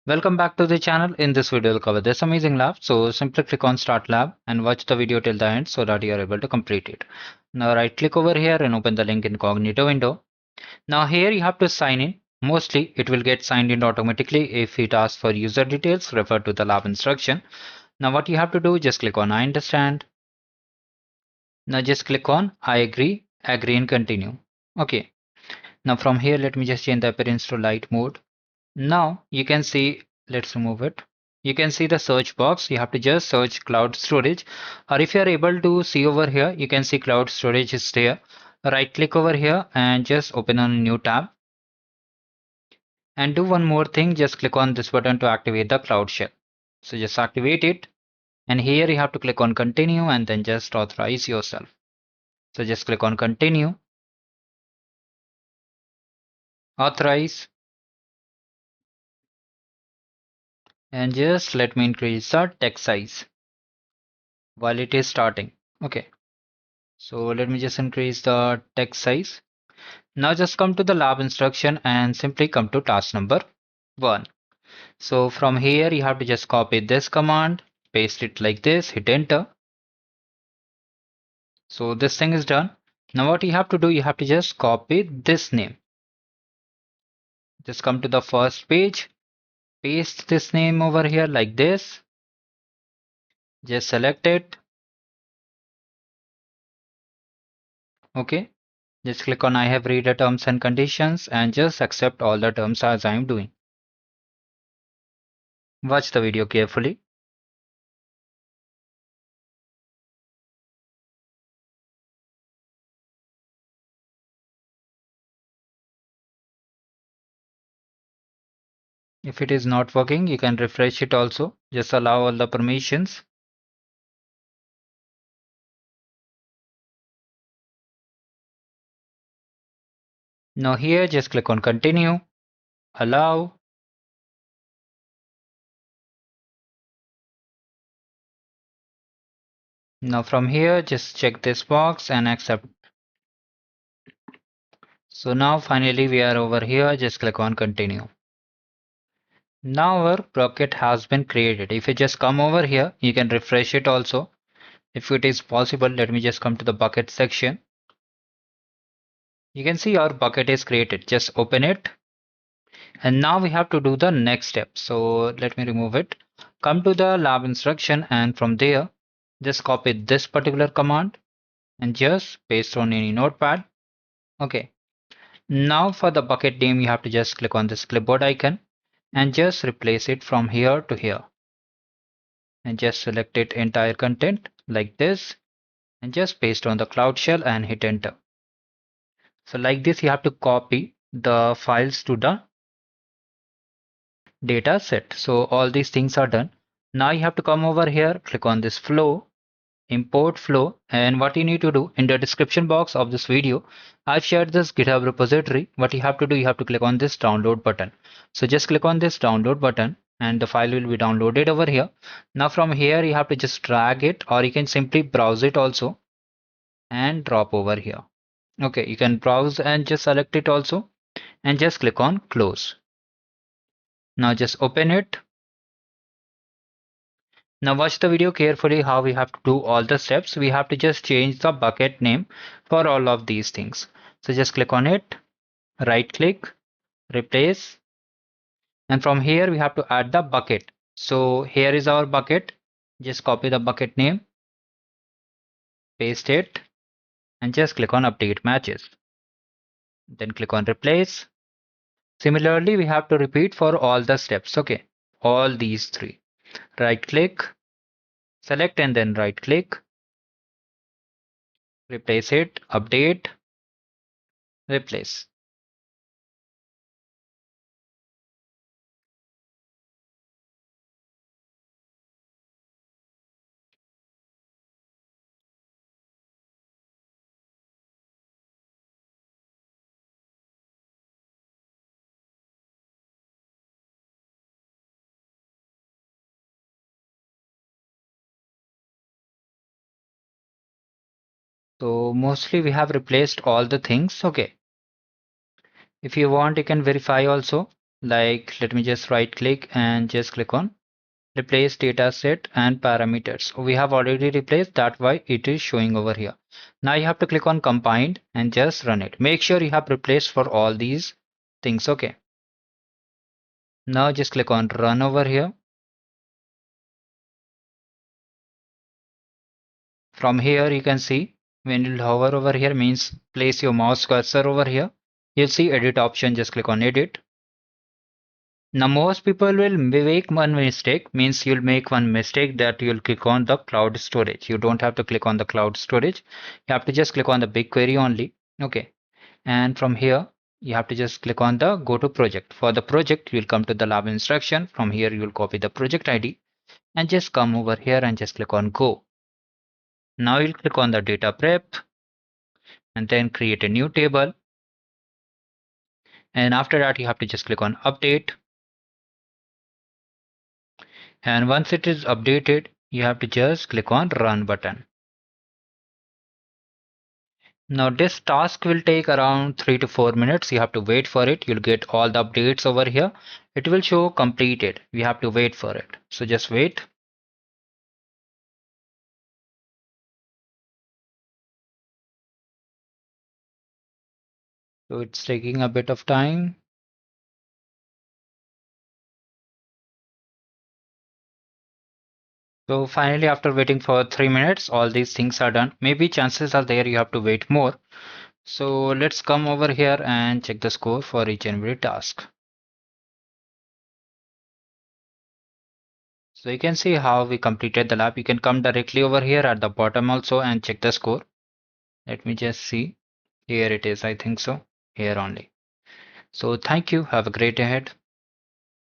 Welcome back to the channel. In this video, we'll cover this amazing lab. So simply click on Start Lab and watch the video till the end so that you are able to complete it. Now right click over here and open the link incognito window. Now here you have to sign in. Mostly it will get signed in automatically. If it asks for user details, refer to the lab instruction. Now what you have to do, just click on I understand. Now just click on I agree and continue. Okay. Now from here, let me just change the appearance to light mode. Now you can see, let's remove it. You can see the search box. You have to just search cloud storage, or if you are able to see over here, you can see cloud storage is there. Right click over here and just open on a new tab. And do one more thing, just click on this button to activate the cloud shell. So just activate it. And here you have to click on continue and then just authorize yourself. So just click on continue, authorize, and just let me increase the text size while it is starting. Okay. So let me just increase the text size. Now just come to the lab instruction and simply come to task number 1. So from here you have to just copy this command, paste it like this, hit enter. So this thing is done. Now what you have to do, you have to just copy this name. Just come to the first page, paste this name over here like this. Just select it. Okay. Just click on I have read the terms and conditions and just accept all the terms as I am doing. Watch the video carefully. If it is not working, you can refresh it also. Just allow all the permissions. Now here, just click on continue, allow. Now from here, just check this box and accept. So now finally we are over here, just click on continue. Now our bucket has been created. If you just come over here, you can refresh it also. If it is possible, let me just come to the bucket section. You can see our bucket is created. Just open it. And now we have to do the next step. So let me remove it. Come to the lab instruction and from there, just copy this particular command and just paste on any notepad. Okay. Now for the bucket name, you have to just click on this clipboard icon and just replace it from here to here. And just select it entire content like this and just paste on the cloud shell and hit enter. So like this, you have to copy the files to the data set. So all these things are done. Now you have to come over here, click on this flow, import flow, and what you need to do, in the description box of this video, I've shared this GitHub repository. What you have to do, you have to click on this download button. So just click on this download button and the file will be downloaded over here. Now from here you have to just drag it, or you can simply browse it also and drop over here. Okay, you can browse and just select it also and just click on close. Now just open it. Now watch the video carefully how we have to do all the steps. We have to just change the bucket name for all of these things. So just click on it, right click, replace, and from here we have to add the bucket. So here is our bucket. Just copy the bucket name, paste it, and just click on update matches. Then click on replace. Similarly, we have to repeat for all the steps. Okay, all these three. Right click, select and then right click, replace it, update, replace. So mostly we have replaced all the things. Okay. If you want, you can verify also. Like, let me just right click and just click on replace dataset and parameters. We have already replaced that, why it is showing over here. Now you have to click on combined and just run it. Make sure you have replaced for all these things. Okay. Now just click on run over here. From here you can see when you hover over here means place your mouse cursor over here. You'll see edit option. Just click on edit. Now most people will make one mistake, means you'll make one mistake that you'll click on the cloud storage. You don't have to click on the cloud storage. You have to just click on the BigQuery only. Okay. And from here, you have to just click on the go to project. For the project, you'll come to the lab instruction. From here, you'll copy the project ID and just come over here and just click on go. Now you'll click on the data prep and then create a new table. And after that, you have to just click on update. And once it is updated, you have to just click on run button. Now this task will take around 3 to 4 minutes. You have to wait for it. You'll get all the updates over here. It will show completed. We have to wait for it. So just wait. So it's taking a bit of time. So finally, after waiting for 3 minutes, all these things are done. Maybe chances are there you have to wait more. So let's come over here and check the score for each and every task. So you can see how we completed the lab. You can come directly over here at the bottom also and check the score. Let me just see. Here it is, I think so. Here only. So thank you. Have a great day ahead.